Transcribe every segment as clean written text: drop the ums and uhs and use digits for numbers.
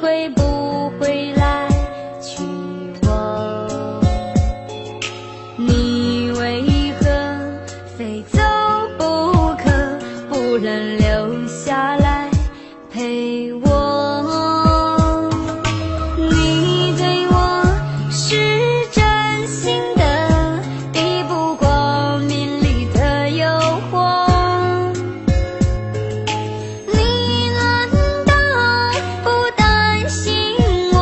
会不会来娶我？你为何非走不可，不能留下来陪我？你对我是真心的，抵不过名利的诱惑。你难道不担心我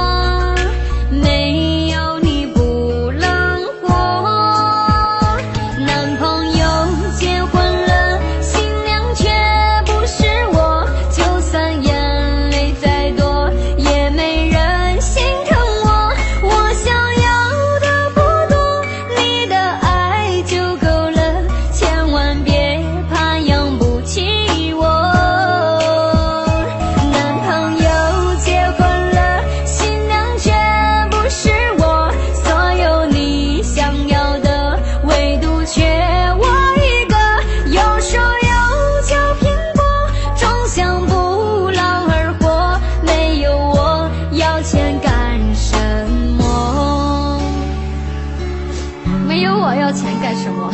没有你不能活？男朋友结婚了，新娘却不是我，就算眼泪再多也没人心疼我。我想要的不多，你的爱就够了，千万别怕养不起我。男朋友结婚了，新娘却不是我，所有你想要的唯独缺我一个。有手有脚拼搏，终想不劳而获，没有我要钱干什么？没有我要钱干什么？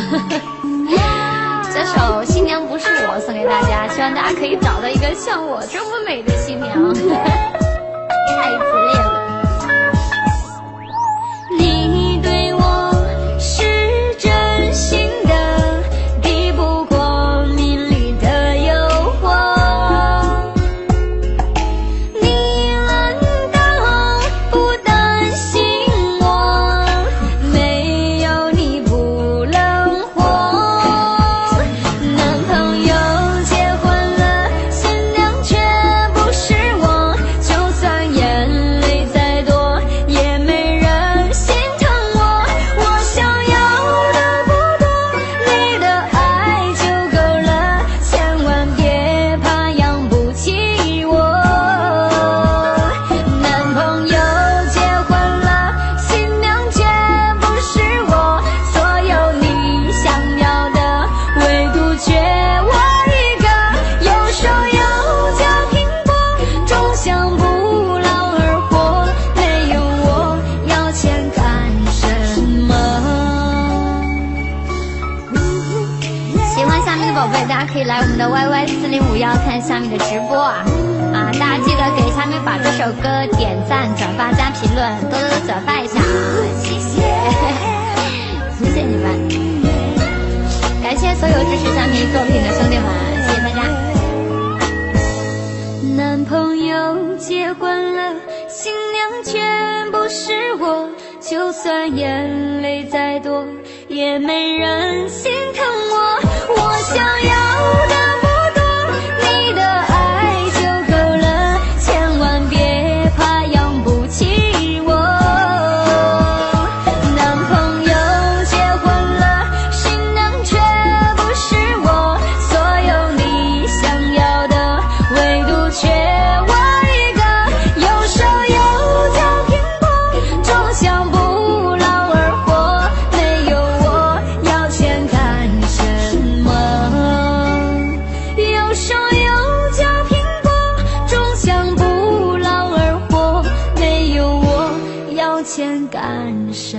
这首《新娘不是我》送给大家，希望大家可以找到一个像我这么美的新娘。太自恋了。你对我是真心的，抵不过名利的诱惑。你难道不担心我没有你不能活？男朋友结婚了，新娘却不是我，就算眼泪再多也没人心疼我。我想要的不多，你的爱就够了，千万别怕养不起我。男朋友结婚了，新娘却不是我，所有你想要的唯独缺我一个。有手有脚拼搏，终想不劳而获，没有我要钱干什么？喜欢虾米的宝贝，大家可以来我们的 YY4051看虾米的直播啊！大家记得给虾米把这首歌点赞、转发、加评论，多多转发一下啊！谢谢，谢谢你们，感谢所有支持虾米作品的兄弟们，谢谢大家。男朋友结婚了，新娘却不是我，就算眼泪再多也没人心疼我。我想要的不多，你的爱就够了，千万别怕养不起我。男朋友结婚了，新娘却不是我，所有你想要的唯独缺我一个。有手有脚拼搏，终想不劳而获，没有我要钱干什么？有手有脚拼搏，终想不劳而获，没有我要钱干什